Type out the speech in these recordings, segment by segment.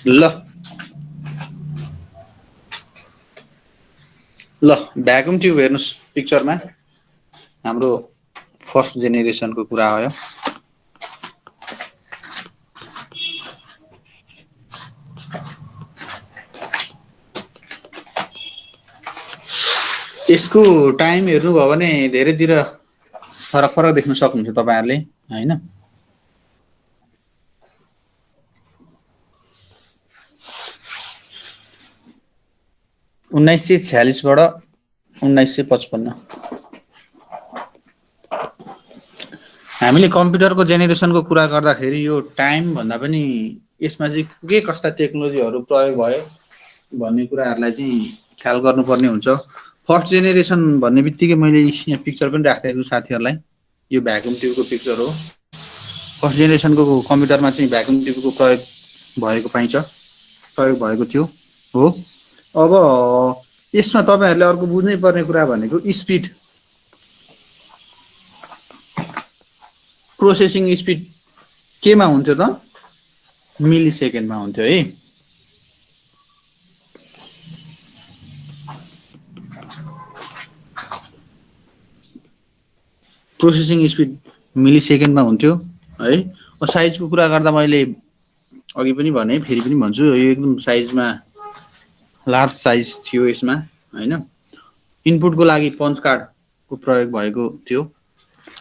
ल ल vacuum tube हेर्नुस् पिक्चरमा हाम्रो फर्स्ट जेनेरेसनको कुरा आयो। यसको टाइम हेर्नुभयो भने धेरैतिर फरक फरक देख्न सक्नुहुन्छ तपाईहरुले हैन। उन्नाइस सय 46 बाट 1955 हामीले कम्प्युटरको जेनेरेसनको कुरा गर्दाखेरि यो टाइम भन्दा पनि यसमा चाहिँ के कस्ता टेक्नोलोजीहरु प्रयोग भयो भन्ने कुराहरुलाई चाहिँ ख्याल गर्नुपर्ने हुन्छ। फर्स्ट जेनेरेसन भन्ने बित्तिकै मैले यहाँ पिक्चर पनि राखेको साथीहरुलाई, यो भ्याकुम ट्युबको पिक्चर हो। फर्स्ट जेनेरेसनको कम्प्युटरमा चाहिँ भ्याकुम ट्युबको प्रयोग भएको थियो हो। अब यसमा तपाईहरुले अर्को बुझ्नै पर्ने कुरा भनेको स्पिड, प्रोसेसिङ स्पिड केमा हुन्थ्यो त? मिली सेकेन्डमा हुन्थ्यो है। प्रोसेसिङ स्पिड मिली सेकेन्डमा हुन्थ्यो है। साइजको कुरा गर्दा मैले अघि पनि भने फेरि पनि भन्छु, यो एकदम साइजमा लार्ज साइज थियो यसमा हैन। इनपुटको लागि पञ्च कार्डको प्रयोग भएको थियो।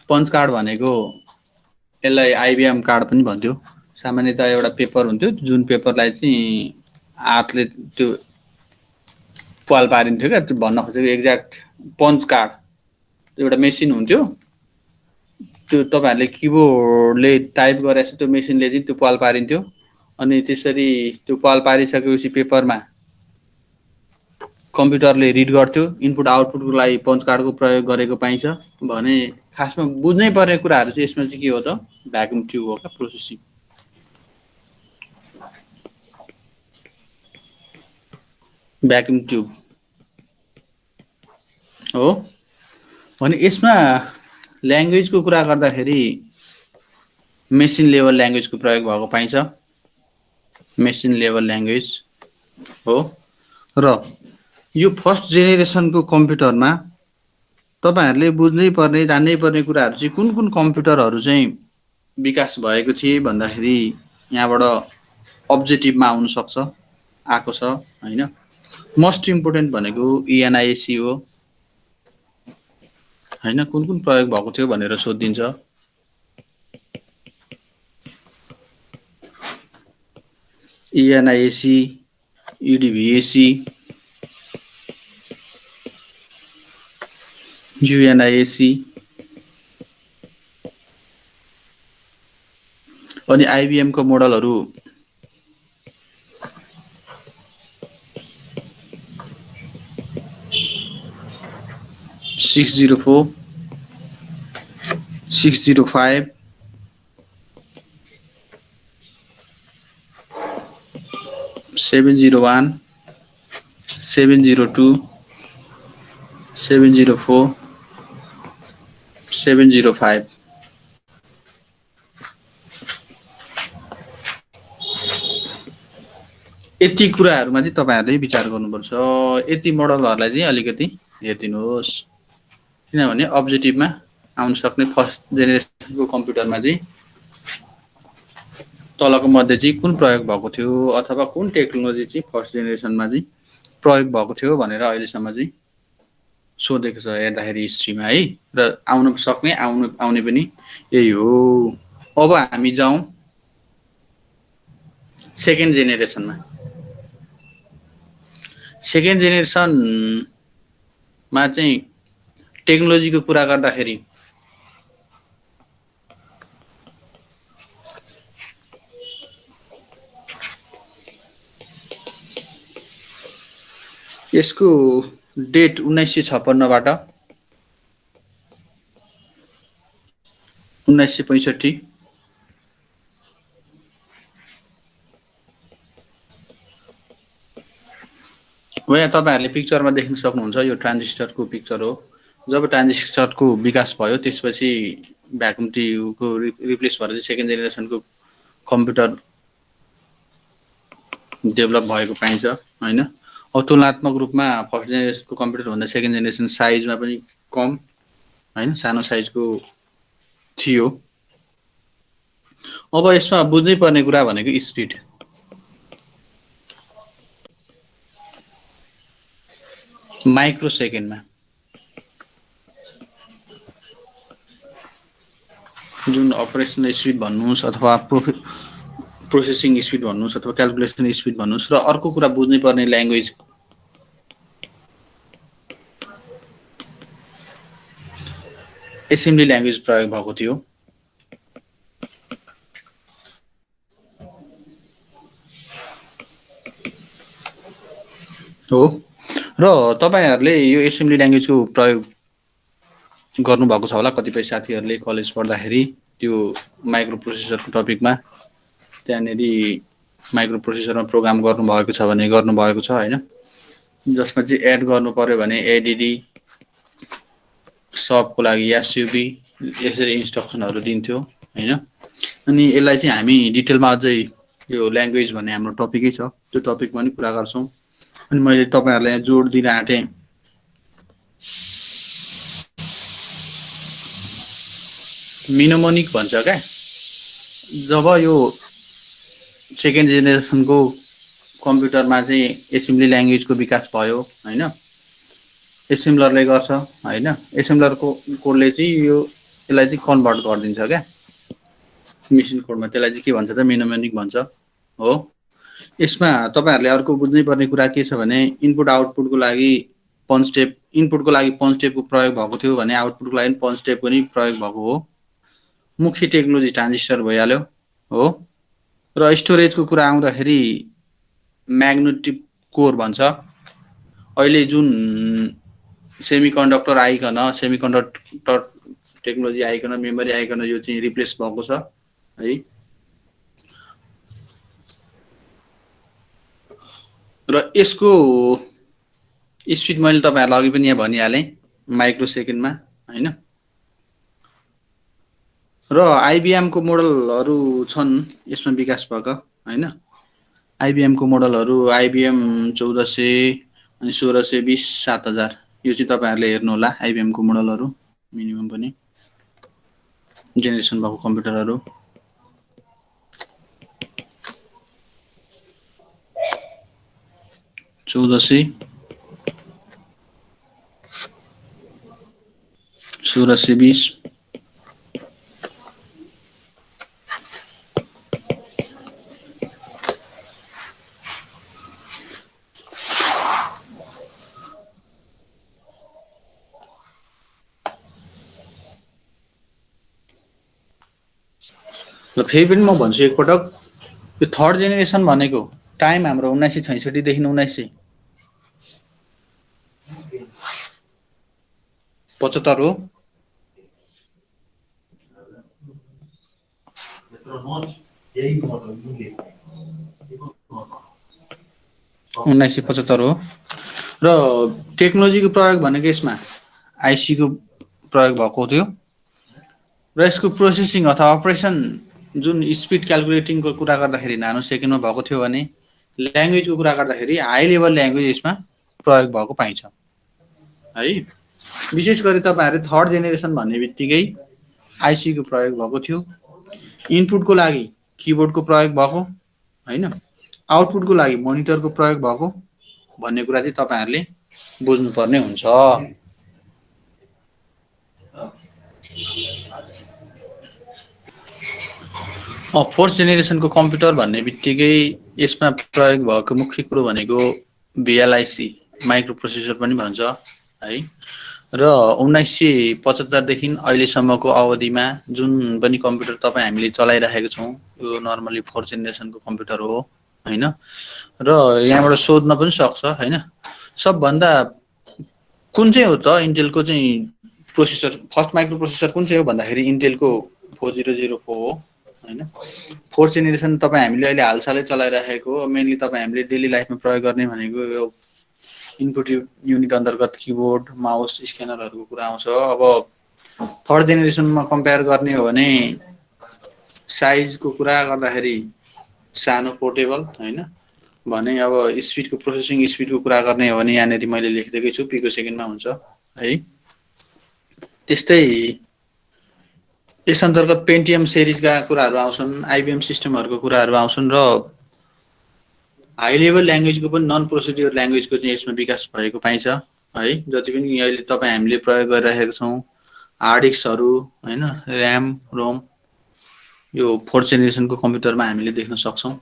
पञ्च कार्ड भनेको यसलाई आइबिएम कार्ड पनि भन्थ्यो। सामान्यतया एउटा पेपर हुन्थ्यो जुन पेपरलाई चाहिँ हातले त्यो पाल पारिन्थ्यो क्या। त्यो भन्न खोजेको एक्ज्याक्ट पञ्च कार्ड एउटा मेसिन हुन्थ्यो। त्यो तपाईहरुले किबोर्डले टाइप गरेपछि त्यो मेसिनले चाहिँ त्यो पाल पारिन्थ्यो अनि त्यसरी त्यो पाल पारिसकेपछि पेपरमा कम्प्युटरले रिड गर्थ्यो। इनपुट आउटपुटको लागि पञ्च कार्डको प्रयोग गरेको पाइन्छ भने खासमा बुझ्नै पर्ने कुराहरु चाहिँ यसमा चाहिँ के हो त? भ्याकुम ट्युब हो क्या प्रोसेसिङ। भ्याकुम ट्युब हो भने यसमा ल्याङ्ग्वेजको कुरा गर्दाखेरि मेसिन लेभल ल्याङ्ग्वेजको प्रयोग भएको पाइन्छ। मेसिन लेभल ल्याङ्ग्वेज हो। र यो फर्स्ट जेनेरेसनको कम्प्युटरमा तपाईहरुले बुझ्नै पर्ने जान्नै पर्ने कुराहरु चाहिँ कुन कुन कम्प्युटरहरु चाहिँ विकास भएको थिए भन्दाखेरि यहाँबाट अब्जेक्टिभमा आउन सक्छ, आको छ हैन। मोस्ट इम्पोर्टेन्ट भनेको एनआइएसी हो हैन। कुन कुन प्रयोग भएको थियो भनेर सोधिन्छ। एनआइएसी, इडीभीएसी, यूएनआईएसी अनि आईबीएम को मोडलहरु 604, 605, 701, 702, 704, 705 यति कुराहरुमा चाहिँ तपाईहरुले विचार गर्नुपर्छ। यति मोडलहरुलाई चाहिँ अलिकति हेर्दिनुहोस् किनभने अब्जेक्टिभमा आउन सक्ने फर्स्ट जेनेरेसनको कम्प्युटरमा चाहिँ तलको मध्ये चाहिँ कुन प्रयोग भएको थियो अथवा कुन टेक्नोलोजी चाहिँ फर्स्ट जेनेरेसनमा चाहिँ प्रयोग भएको थियो भनेर अहिलेसम्म चाहिँ सोधेको छ हेर्दाखेरि हिस्ट्रीमा है। र आउन सक्ने आउने पनि यही हो। अब हामी जाउँ सेकेन्ड जेनेरेसनमा। सेकेन्ड जेनेरेसनमा चाहिँ टेक्नोलोजीको कुरा गर्दाखेरि यसको डेट 1956 बाट 1965 हो। यहाँ तपाईहरुले पिक्चरमा देख्न सक्नुहुन्छ यो ट्रान्जिस्टरको पिक्चर हो। जब ट्रान्जिस्टरको विकास भयो त्यसपछि भ्याकुम ट्युबको रिप्लेस भएर चाहिँ सेकेन्ड जेनेरेसनको कम्प्युटर डेभलप भएको पाइन्छ हैन। अब तुलनात्मक रूपमा फर्स्ट जेनेरेसनको कम्प्युटर भन्दा सेकेन्ड जेनेरेसन साइजमा पनि कम हैन, सानो साइजको थियो। अब यसमा बुझ्नै पर्ने कुरा भनेको स्पिड। माइक्रो सेकेन्डमा जुन अपरेसनल स्पिड भन्नुहोस् अथवा प्रोसेसिङ स्पिड भन्नुहोस् अथवा क्याल्कुलेसन स्पिड भन्नुहोस्, र अर्को कुरा बुझ्नै पर्ने ल्याङ्ग्वेज एसेम्ब्ली ल्याङ्ग्वेज प्रयोग भएको थियो। हो र तपाईहरुले यो एसेम्ब्ली ल्याङ्ग्वेजको प्रयोग गर्नुभएको छ होला कतिपय साथीहरूले कलेज पढ्दाखेरि त्यो माइक्रो प्रोसेसरको टपिकमा त्यहाँनेरि माइक्रो प्रोसेसरमा प्रोग्राम गर्नुभएको छ भने गर्नुभएको छ हैन, जसमा चाहिँ एड गर्नु पर्यो भने एडीडी सबको लागि एसयुबी यसरी इन्स्ट्रक्सनहरु दिन्थ्यो हैन। अनि यसलाई चाहिँ हामी डिटेलमा अझै यो ल्याङ्ग्वेज भन्ने हाम्रो टपिकै छ, त्यो टपिकमा पनि कुरा गर्छौं। अनि मैले तपाईहरुलाई जोड दिन आँटे मिनोमोनिक भन्छ क्या। जब यो सेकेन्ड जेनेरेसनको कम्प्युटरमा चाहिँ एसेम्ब्ली ल्याङ्ग्वेजको विकास भयो हैन, एसेम्बलरले गर्छ हैन, एसेम्बलरको कोडले चाहिँ यसलाई चाहिँ कन्भर्ट गरिदिन्छ क्या मेसिन कोडमा। त्यसलाई चाहिँ के भन्छ त मिनोमोनिक भन्छ हो। यसमा तपाईहरुले अर्को बुझ्नै पर्ने कुरा के छ भने इनपुट आउटपुटको लागि पञ्च स्टेप, इनपुटको लागि पञ्च स्टेपको प्रयोग भएको थियो भने आउटपुटको लागि पञ्च स्टेप पनि प्रयोग भएको हो। मुख्य टेक्नोलोजी ट्रान्जिस्टर भइहाल्यो हो। र स्टोरेजको कुरा आउँदाखेरि म्याग्नेटिक कोर भन्छ। अहिले जुन सेमिकन्डक्टर आइकन, सेमिकन्डक्टर टेक्नोलोजी आइकन, मेमोरी आइकन यो चाहिँ रिप्लेस भएको छ है। र यसको स्पिड मैले तपाईहरुलाई अघि पनि यहाँ भनिहाले माइक्रो सेकेन्डमा हैन। र आइबीएम को मोडलहरु छन् यसमा विकास भएको हैन। आइबीएम को मोडलहरु आइबीएम 1400 अनि 1620 7000 यो चाहिँ तपाईहरुले हेर्नु होला। आइबीएम को मोडलहरु मिनिमम पनि जेनेरेसन भएको कम्प्युटरहरु। चौदह 1620 र फेरि पनि म भन्छु एकपटक, यो थर्ड जेनेरेसन भनेको टाइम हाम्रो 1966 देखि 1975 हो। 1975 हो। र टेक्नोलोजीको प्रयोग भनेको यसमा आइसी को प्रयोग भएको थियो। र यसको प्रोसेसिङ अथवा अपरेसन जुन स्पिड क्याल्कुलेटिङको कुरा गर्दाखेरि नानो सेकेन्डमा भएको थियो भने ल्याङ्ग्वेजको कुरा गर्दाखेरि हाई लेभल ल्याङ्ग्वेज यसमा प्रयोग भएको पाइन्छ है। विशेष गरी तपाईहरुले थर्ड जेनेरेसन भन्ने बित्तिकै आइसी को प्रयोग भएको थियो। इनपुटको लागि किबोर्डको प्रयोग भएको हैन, आउटपुटको लागि मोनिटरको प्रयोग भएको भन्ने कुरा चाहिँ तपाईहरुले बुझ्नुपर्ने हुन्छ। फोर्थ जेनेरेसनको कम्प्युटर भन्ने बित्तिकै यसमा प्रयोग भएको मुख्य कुरो भनेको भिएलआइसी माइक्रो प्रोसेसर पनि भन्छ है। र 1975 देखि अहिलेसम्मको अवधिमा जुन पनि कम्प्युटर तपाई हामीले चलाइरहेको छौं यो नर्मली फोर्थ जेनेरेसनको कम्प्युटर हो हैन। र यहाँबाट सोध्न पनि सक्छ हैन, सबभन्दा कुन चाहिँ हो त इन्टेलको चाहिँ प्रोसेसर, फर्स्ट माइक्रो प्रोसेसर कुन चाहिँ हो भन्दाखेरि इन्टेलको 4004 हो हैन। फोर्थ जेनेरेसन तपाई हामीले अहिले हालसालै चलाइरहेको मेनली तपाई हामीले डेली लाइफमा प्रयोग गर्ने भनेको यो इनपुट युनिट अन्तर्गत किबोर्ड, माउस, स्क्यानरहरुको कुरा आउँछ। अब थर्ड जेनेरेसनमा कम्पेयर गर्ने हो भने साइजको कुरा गर्दाखेरि सानो पोर्टेबल हैन, भने अब स्पिडको प्रोसेसिङ स्पिडको कुरा गर्ने हो भने यहाँनिर मैले लेखिदिएकै छु पिको सेकेन्डमा हुन्छ है। त्यस्तै यस अन्तर्गत पेन्टियम सिरिजका कुराहरू आउँछन्, आइबिएम सिस्टमहरूको कुराहरू आउँछन् र हाई लेभल ल्याङ्ग्वेजको पनि नन प्रोसिड्युर ल्याङ्ग्वेजको चाहिँ यसमा विकास भएको पाइन्छ है। जति पनि अहिले तपाईँ हामीले प्रयोग गरिरहेका छौँ हार्ड डिस्कहरू होइन, ऱ्याम रोम, यो 4th जेनेरेसनको कम्प्युटरमा हामीले देख्न सक्छौँ।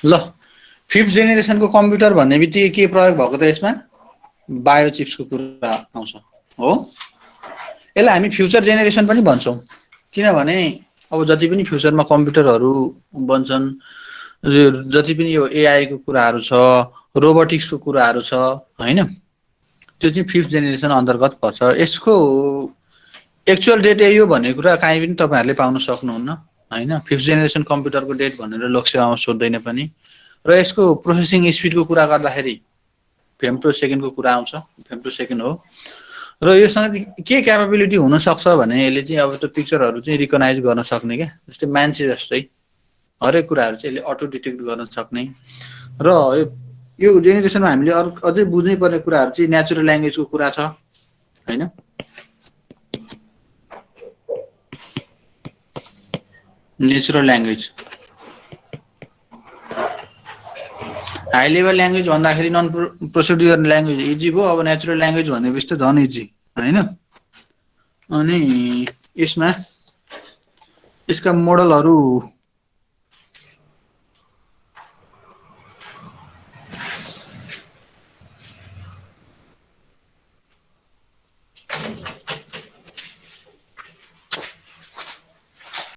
ल 5th जेनेरेसनको कम्प्युटर भन्ने बित्तिकै के प्रयोग भएको त यसमा बायोचिप्सको कुरा आउँछ हो। यसलाई हामी फ्युचर जेनेरेसन पनि भन्छौँ, किनभने अब जति पनि फ्युचरमा कम्प्युटरहरू बन्छन्, जति पनि यो एआईको कुराहरू छ, रोबोटिक्सको कुराहरू छ होइन, त्यो चाहिँ 5th जेनेरेसन अन्तर्गत पर्छ। यसको एक्चुअल डेट यो भन्ने कुरा काहीँ पनि तपाईँहरूले पाउन सक्नुहुन्न होइन। 5th जेनेरेसन कम्प्युटरको डेट भनेर लोकसेवामा सोध्दैन पनि। र यसको प्रोसेसिङ स्पिडको कुरा गर्दाखेरि फेम्टोसेकेन्डको कुरा आउँछ, फेम्टोसेकेन्ड हो। र योसँग के क्यापेबिलिटी हुनसक्छ भने यसले चाहिँ अब त्यो पिक्चरहरू चाहिँ रिकगनाइज गर्न सक्ने क्या, जस्तै मान्छे जस्तै हरेक कुराहरू चाहिँ यसले अटो डिटेक्ट गर्न सक्ने। र यो जेनेरेसनमा हामीले अझै बुझ्नै पर्ने कुराहरू चाहिँ नेचुरल ल्याङ्ग्वेजको कुरा छ होइन। Natural language high level language भन्दाखेरि नन प्रोसिड्युर ल्याङ्ग्वेज इजी भयो। अब नेचुरल ल्याङ्ग्वेज भनेपछि त झन् इजी होइन। अनि यसमा यसका मोडलहरू